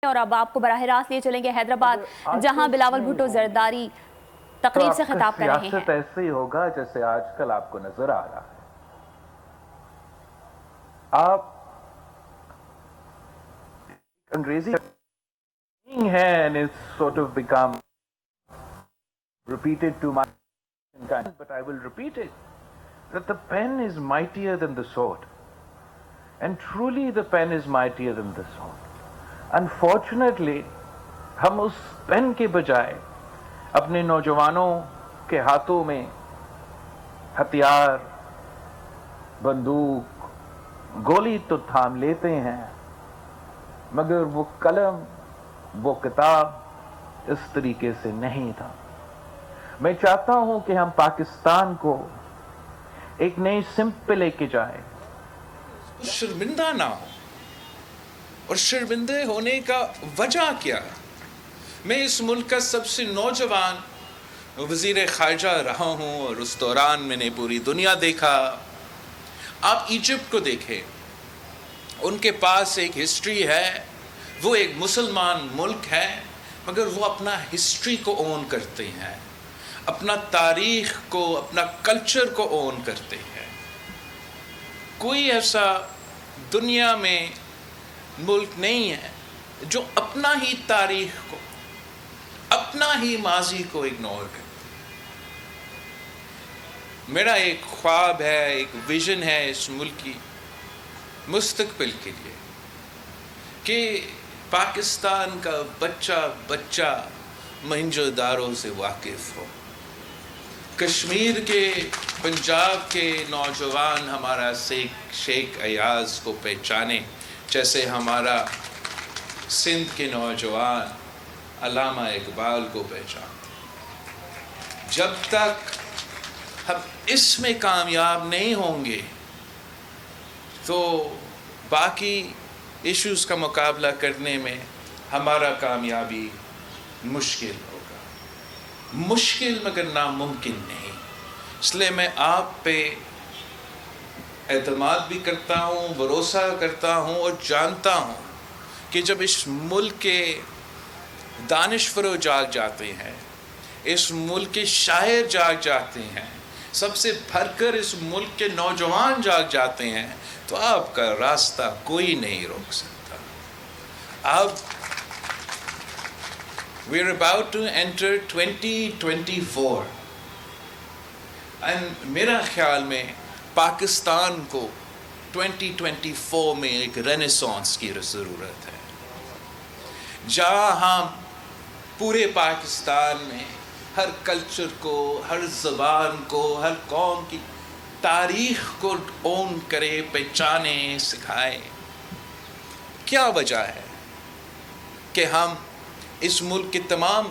اور اب آپ کو براہ راست لیے چلیں گے حیدرآباد، جہاں بلاول بھٹو زرداری تقریب سے خطاب کر رہے ہیں۔ سیاست ایسے ہی ہوگا جیسے آج کل آپ کو نظر آ رہا ہے۔ آپ انگریزی ہے and it's sort of become repeated to my kind, but I will repeat it, that the pen is mightier than the sword, and truly the pen is mightier than the sword. Unfortunately ہم اس pain کے بجائے اپنے نوجوانوں کے ہاتھوں میں ہتھیار، بندوق، گولی تو تھام لیتے ہیں، مگر وہ قلم، وہ کتاب اس طریقے سے نہیں تھا۔ میں چاہتا ہوں کہ ہم پاکستان کو ایک نئی سمت پہ لے کے جائیں، شرمندہ نہ ہو۔ اور شرمندے ہونے کا وجہ کیا ہے؟ میں اس ملک کا سب سے نوجوان وزیر خارجہ رہا ہوں، اور اس دوران میں نے پوری دنیا دیکھا۔ آپ ایجپٹ کو دیکھیں، ان کے پاس ایک ہسٹری ہے، وہ ایک مسلمان ملک ہے، مگر وہ اپنا ہسٹری کو اون کرتے ہیں، اپنا تاریخ کو، اپنا کلچر کو اون کرتے ہیں۔ کوئی ایسا دنیا میں ملک نہیں ہے جو اپنا ہی تاریخ کو، اپنا ہی ماضی کو اگنور کرے۔ میرا ایک خواب ہے، ایک ویژن ہے اس ملک کی مستقبل کے لیے، کہ پاکستان کا بچہ موہنجو داڑو سے واقف ہو، کشمیر کے، پنجاب کے نوجوان ہمارا شیخ ایاز کو پہچانے، جیسے ہمارا سندھ کے نوجوان علامہ اقبال کو پہچانتے۔ جب تک ہم اس میں کامیاب نہیں ہوں گے تو باقی ایشوز کا مقابلہ کرنے میں ہمارا کامیابی مشکل ہوگا، مشکل مگر ناممکن نہیں۔ اس لیے میں آپ پہ اعتماد بھی کرتا ہوں، بھروسہ کرتا ہوں، اور جانتا ہوں کہ جب اس ملک کے دانشور جاگ جاتے ہیں، اس ملک کے شاعر جاگ جاتے ہیں، سب سے بھر کر اس ملک کے نوجوان جاگ جاتے ہیں، تو آپ کا راستہ کوئی نہیں روک سکتا۔ اب we are about to enter 2024 and میرا خیال میں پاکستان کو 2024 میں ایک رینیسانس کی ضرورت ہے، جہاں ہم پورے پاکستان میں ہر کلچر کو، ہر زبان کو، ہر قوم کی تاریخ کو اون کرے، پہچانے، سکھائے۔ کیا وجہ ہے کہ ہم اس ملک کے تمام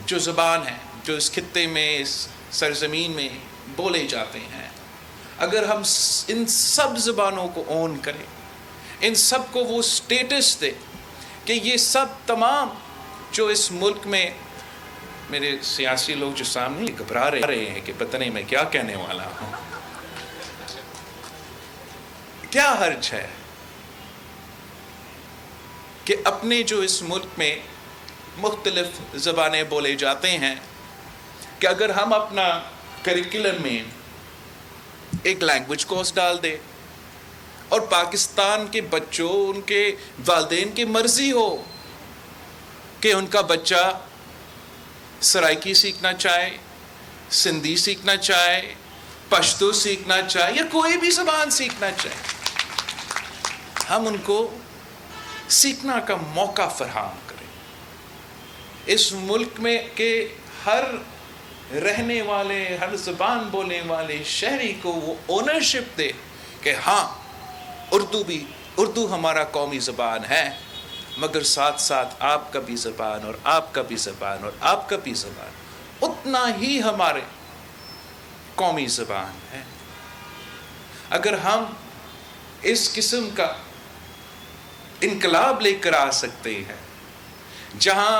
جو زبان ہیں، جو اس خطے میں، اس سرزمین میں بولے جاتے ہیں، اگر ہم ان سب زبانوں کو اون کریں، ان سب کو وہ سٹیٹس دے کہ یہ سب تمام جو اس ملک میں، میرے سیاسی لوگ جو سامنے گھبرا رہے ہیں کہ پتہ نہیں میں کیا کہنے والا ہوں، کیا حرج ہے کہ اپنے جو اس ملک میں مختلف زبانیں بولے جاتے ہیں، کہ اگر ہم اپنا کریکولم میں ایک لینگویج کورس ڈال دے، اور پاکستان کے بچوں، ان کے والدین کی مرضی ہو کہ ان کا بچہ سرائکی سیکھنا چاہے، سندھی سیکھنا چاہے، پشتو سیکھنا چاہے، یا کوئی بھی زبان سیکھنا چاہے، ہم ان کو سیکھنا کا موقع فراہم کریں۔ اس ملک میں کہ ہر رہنے والے، ہر زبان بولنے والے شہری کو وہ اونرشپ دے کہ ہاں، اردو ہمارا قومی زبان ہے، مگر ساتھ ساتھ آپ کا بھی زبان، اور آپ کا بھی زبان، اور آپ کا بھی زبان اتنا ہی ہمارے قومی زبان ہے۔ اگر ہم اس قسم کا انقلاب لے کر آ سکتے ہیں، جہاں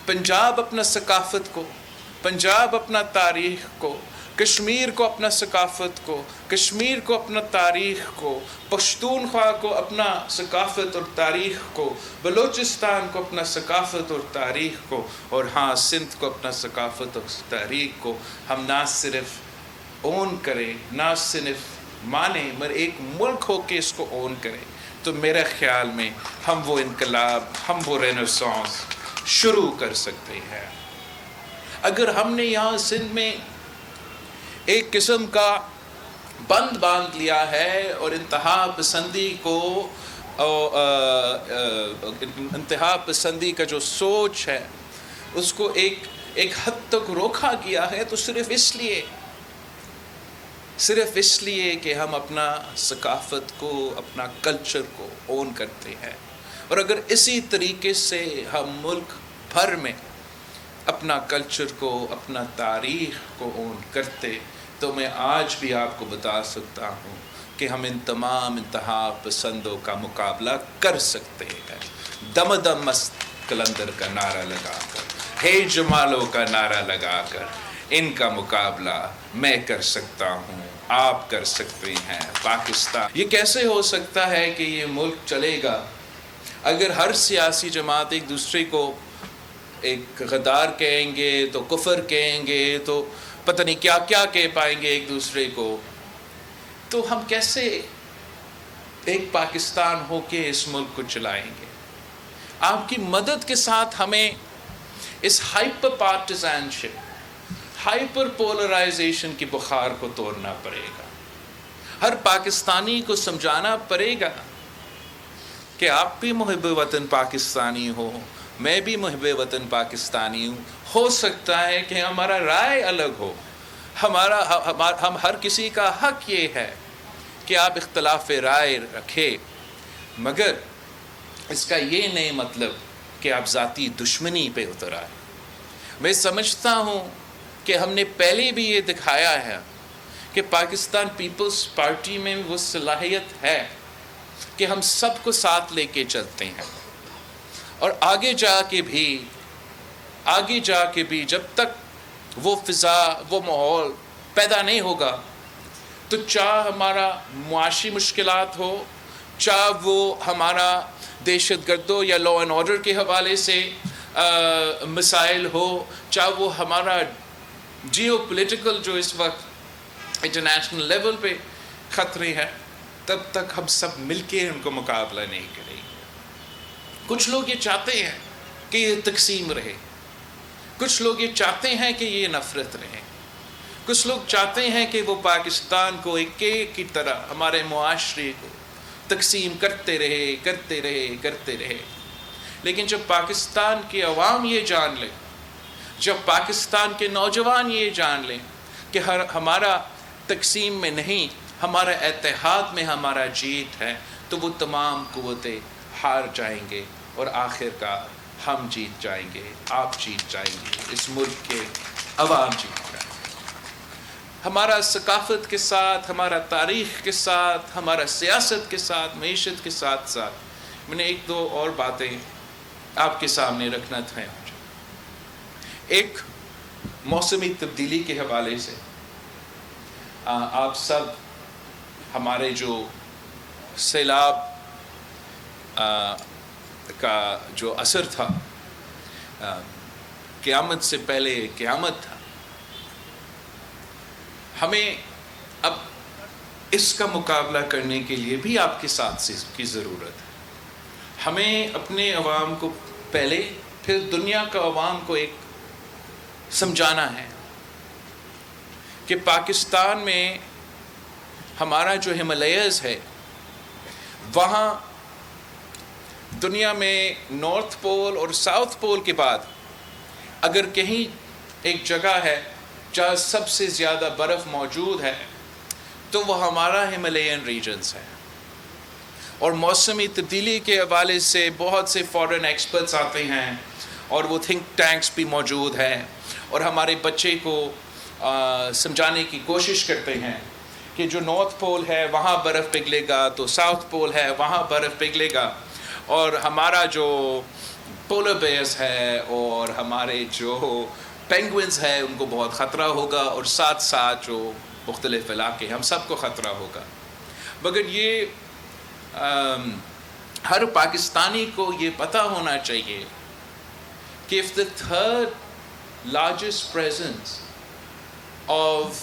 پنجاب اپنا ثقافت کو، پنجاب اپنا تاریخ کو، کشمیر کو اپنا ثقافت کو، کشمیر کو اپنا تاریخ کو، پشتونخوا کو اپنا ثقافت اور تاریخ کو، بلوچستان کو اپنا ثقافت اور تاریخ کو، اور ہاں سندھ کو اپنا ثقافت اور تاریخ کو ہم نہ صرف اون کریں، نہ صرف مانیں، مگر ایک ملک ہو کے اس کو اون کریں، تو میرے خیال میں ہم وہ انقلاب، ہم وہ رینیسانس شروع کر سکتے ہیں۔ اگر ہم نے یہاں سندھ میں ایک قسم کا بند باندھ لیا ہے اور انتہا پسندی کو، انتہا پسندی کا جو سوچ ہے اس کو ایک حد تک روکا گیا ہے، تو صرف اس لیے کہ ہم اپنا ثقافت کو، اپنا کلچر کو اون کرتے ہیں۔ اور اگر اسی طریقے سے ہم ملک بھر میں اپنا کلچر کو، اپنا تاریخ کو اون کرتے، تو میں آج بھی آپ کو بتا سکتا ہوں کہ ہم ان تمام انتہا پسندوں کا مقابلہ کر سکتے ہیں۔ دم دم مست قلندر کا نعرہ لگا کر، ہے جمالوں کا نعرہ لگا کر، ان کا مقابلہ میں کر سکتا ہوں، آپ کر سکتے ہیں۔ پاکستان، یہ کیسے ہو سکتا ہے کہ یہ ملک چلے گا اگر ہر سیاسی جماعت ایک دوسرے کو ایک غدار کہیں گے، تو کفر کہیں گے، تو پتہ نہیں کیا کیا کہہ پائیں گے ایک دوسرے کو؟ تو ہم کیسے ایک پاکستان ہو کے اس ملک کو چلائیں گے؟ آپ کی مدد کے ساتھ ہمیں اس ہائپر پارٹیزن شپ، ہائپر پولرائزیشن کی بخار کو توڑنا پڑے گا۔ ہر پاکستانی کو سمجھانا پڑے گا کہ آپ بھی محب وطن پاکستانی ہو، میں بھی محب وطن پاکستانی ہوں۔ ہو سکتا ہے کہ ہمارا رائے الگ ہو، ہم ہر کسی کا حق یہ ہے کہ آپ اختلاف رائے رکھے، مگر اس کا یہ نہیں مطلب کہ آپ ذاتی دشمنی پہ اتر آئے۔ میں سمجھتا ہوں کہ ہم نے پہلے بھی یہ دکھایا ہے کہ پاکستان پیپلز پارٹی میں وہ صلاحیت ہے کہ ہم سب کو ساتھ لے کے چلتے ہیں، اور آگے جا کے بھی جب تک وہ فضا، وہ ماحول پیدا نہیں ہوگا، تو چاہے ہمارا معاشی مشکلات ہو، چاہے وہ ہمارا دہشت گردوں یا لا اینڈ آرڈر کے حوالے سے مسائل ہو، چاہے وہ ہمارا جیو پولیٹیکل جو اس وقت انٹرنیشنل لیول پہ خطرے ہیں، تب تک ہم سب مل کے ان کو مقابلہ نہیں کریں گے۔ کچھ لوگ یہ چاہتے ہیں کہ یہ تقسیم رہے، کچھ لوگ یہ چاہتے ہیں کہ یہ نفرت رہے، کچھ لوگ چاہتے ہیں کہ وہ پاکستان کو ایک کیک کی طرح ہمارے معاشرے کو تقسیم کرتے رہے۔ لیکن جب پاکستان کی عوام یہ جان لے، جب پاکستان کے نوجوان یہ جان لیں کہ ہمارا تقسیم میں نہیں، ہمارا اتحاد میں ہمارا جیت ہے، تو وہ تمام قوتیں ہار جائیں گے، اور آخر کار ہم جیت جائیں گے، آپ جیت جائیں گے، اس ملک کے عوام جیت جائیں گے۔ ہمارا ثقافت کے ساتھ، ہمارا تاریخ کے ساتھ، ہمارا سیاست کے ساتھ، معیشت کے ساتھ ساتھ میں نے ایک دو اور باتیں آپ کے سامنے رکھنا تھا۔ ایک موسمی تبدیلی کے حوالے سے آپ سب ہمارے جو سیلاب کا جو اثر تھا، قیامت سے پہلے قیامت تھا، ہمیں اب اس کا مقابلہ کرنے کے لیے بھی آپ کے ساتھ کی ضرورت ہے۔ ہمیں اپنے عوام کو پہلے، پھر دنیا کا عوام کو ایک سمجھانا ہے کہ پاکستان میں ہمارا جو ہمالیاز ہے، وہاں دنیا میں نارتھ پول اور ساؤتھ پول کے بعد اگر کہیں ایک جگہ ہے جہاں سب سے زیادہ برف موجود ہے، تو وہ ہمارا ہمالیین ریجنز ہے۔ اور موسمی تبدیلی کے حوالے سے بہت سے فارن ایکسپرٹس آتے ہیں، اور وہ تھنک ٹینکس بھی موجود ہیں، اور ہمارے بچے کو سمجھانے کی کوشش کرتے ہیں کہ جو نارتھ پول ہے وہاں برف پگھلے گا، تو ساؤتھ پول ہے وہاں برف پگھلے گا، اور ہمارا جو پولر بیئرز ہے اور ہمارے جو پینگوئنز ہے ان کو بہت خطرہ ہوگا، اور ساتھ ساتھ جو مختلف علاقے ہم سب کو خطرہ ہوگا. مگر یہ ہر پاکستانی کو یہ پتہ ہونا چاہیے کہ if the third largest presence of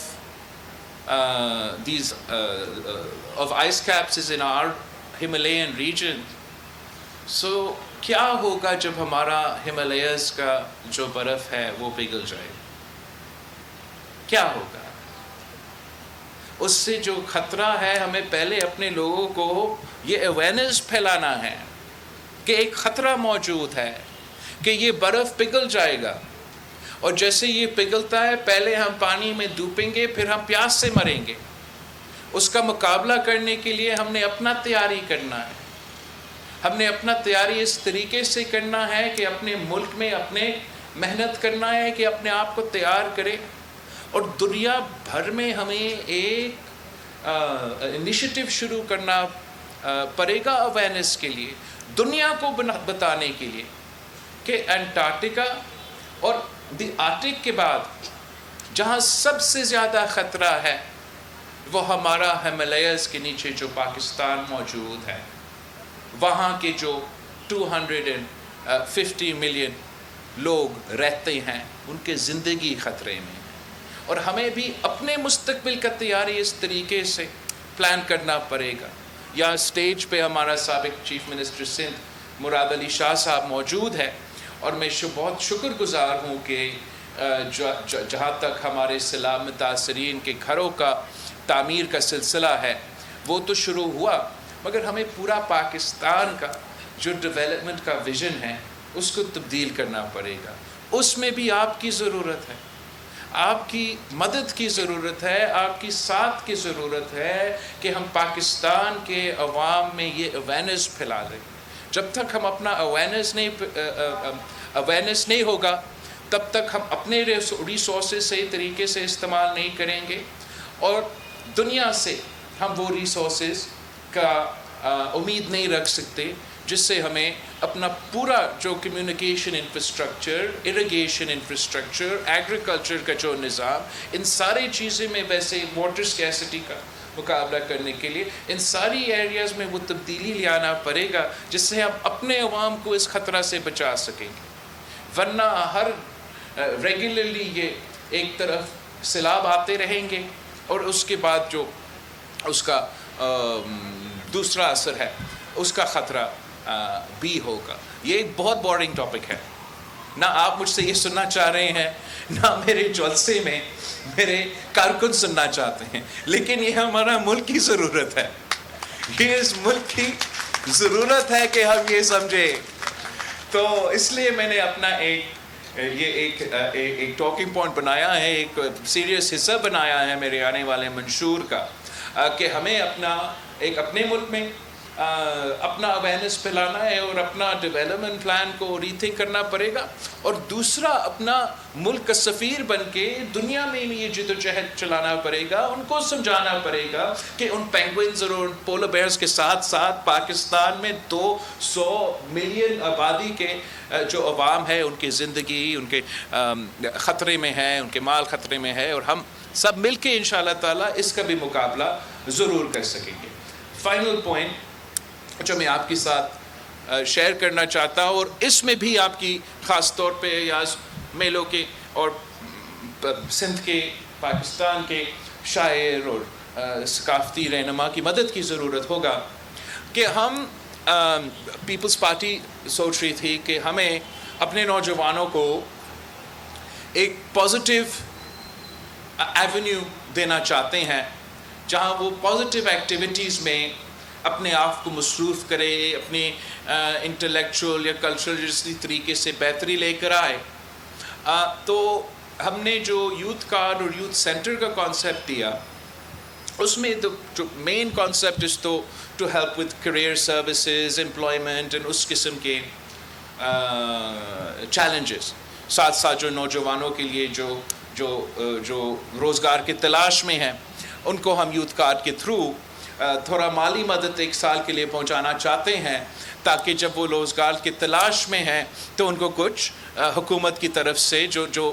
of ice caps is in our Himalayan region, so کیا ہوگا جب ہمارا ہمالیاز کا جو برف ہے وہ پگھل جائے؟ کیا ہوگا؟ اس سے جو خطرہ ہے، ہمیں پہلے اپنے لوگوں کو یہ اویئرنیس پھیلانا ہے کہ ایک خطرہ موجود ہے، کہ یہ برف پگھل جائے گا، اور جیسے یہ پگھلتا ہے پہلے ہم پانی میں ڈوبیں گے، پھر ہم پیاس سے مریں گے. اس کا مقابلہ کرنے کے لیے ہم نے اپنا تیاری کرنا ہے. ہم نے اپنا تیاری اس طریقے سے کرنا ہے کہ اپنے ملک میں اپنے محنت کرنا ہے کہ اپنے آپ کو تیار کرے، اور دنیا بھر میں ہمیں ایک انیشیٹو شروع کرنا پڑے گا اویئرنیس کے لیے، دنیا کو بتانے کے لیے کہ انٹارکٹیکا اور دی آرکٹک کے بعد جہاں سب سے زیادہ خطرہ ہے وہ ہمارا ہمالیاز کے نیچے جو پاکستان موجود ہے، وہاں کے جو 250 ملین لوگ رہتے ہیں، ان کے زندگی خطرے میں. اور ہمیں بھی اپنے مستقبل کا تیاری اس طریقے سے پلان کرنا پڑے گا. یہاں اسٹیج پہ ہمارا سابق چیف منسٹر سندھ مراد علی شاہ صاحب موجود ہے، اور میں بہت شکر گزار ہوں کہ جہاں تک ہمارے سیلاب متاثرین کے گھروں کا تعمیر کا سلسلہ ہے وہ تو شروع ہوا، مگر ہمیں پورا پاکستان کا جو ڈیولپمنٹ کا ویژن ہے اس کو تبدیل کرنا پڑے گا. اس میں بھی آپ کی ضرورت ہے، آپ کی مدد کی ضرورت ہے، آپ کی ساتھ کی ضرورت ہے کہ ہم پاکستان کے عوام میں یہ اویئرنیس پھیلا دیں. جب تک ہم اپنا اویئرنیس نہیں ہوگا تب تک ہم اپنے ریسورسز صحیح طریقے سے استعمال نہیں کریں گے، اور دنیا سے ہم وہ ریسورسز کا امید نہیں رکھ سکتے جس سے ہمیں اپنا پورا جو communication infrastructure, irrigation infrastructure, agriculture کا جو نظام، ان ساری چیزیں میں ویسے واٹر اسکیسٹی کا مقابلہ کرنے کے لیے ان ساری ایریاز میں وہ تبدیلی لانا پڑے گا جس سے ہم اپنے عوام کو اس خطرہ سے بچا سکیں گے. ورنہ ہر ریگولرلی یہ ایک طرف سیلاب آتے رہیں گے، اور اس کے بعد جو اس کا دوسرا اثر ہے اس کا خطرہ بھی ہوگا. یہ ایک بہت بورنگ ٹاپک ہے، نہ آپ مجھ سے یہ سننا چاہ رہے ہیں، نہ میرے جلسے میں میرے کارکن سننا چاہتے ہیں، لیکن یہ ہمارا ملک کی ضرورت ہے، یہ اس ملک کی ضرورت ہے کہ ہم یہ سمجھیں. تو اس لیے میں نے اپنا ایک ٹاکنگ پوائنٹ بنایا ہے، ایک سیریس حصہ بنایا ہے میرے آنے والے منشور کا، کہ ہمیں اپنے ملک میں اپنا اویئرنیس پھیلانا ہے اور اپنا ڈیولپمنٹ پلان کو ری تھنک کرنا پڑے گا، اور دوسرا اپنا ملک کا سفیر بن کے دنیا میں یہ جدوجہد چلانا پڑے گا، ان کو سمجھانا پڑے گا کہ ان پینگوئنز اور پولر بیئرز کے ساتھ ساتھ پاکستان میں 200 ملین آبادی کے جو عوام ہے ان کی زندگی ان کے خطرے میں ہے، ان کے مال خطرے میں ہے، اور ہم سب مل کے انشاءاللہ تعالیٰ اس کا بھی مقابلہ ضرور کر سکیں گے. فائنل پوائنٹ جو میں آپ کے ساتھ شیئر کرنا چاہتا ہوں، اور اس میں بھی آپ کی خاص طور پہ یاز میلوں کے اور سندھ کے پاکستان کے شاعر اور ثقافتی رہنما کی مدد کی ضرورت ہوگا، کہ ہم پیپلز پارٹی سوچ رہی تھی کہ ہمیں اپنے نوجوانوں کو ایک پازیٹیو ایونیو دینا چاہتے ہیں جہاں وہ پازیٹیو ایکٹیویٹیز میں اپنے آپ کو مصروف کرے، اپنے انٹلیکچوئل یا کلچرل جس طریقے سے بہتری لے کر آئے. تو ہم نے جو یوتھ کارڈ اور یوتھ سینٹر کا کانسیپٹ دیا، اس میں جو main concept is to help with career services, employment and اس قسم کے چیلنجز. ساتھ ساتھ جو نوجوانوں کے لیے جو روزگار کی تلاش میں ہیں ان کو ہم یوتھ کارڈ کے تھرو تھوڑا مالی مدد 1 سال کے لیے پہنچانا چاہتے ہیں، تاکہ جب وہ روزگار کی تلاش میں ہیں تو ان کو کچھ حکومت کی طرف سے جو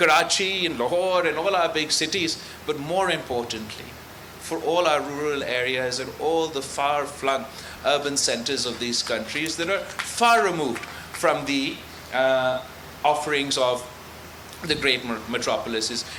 Karachi and Lahore and all our big cities, but more importantly for all our rural areas and all the far-flung urban centers of these countries that are far removed from the offerings of the great metropolises.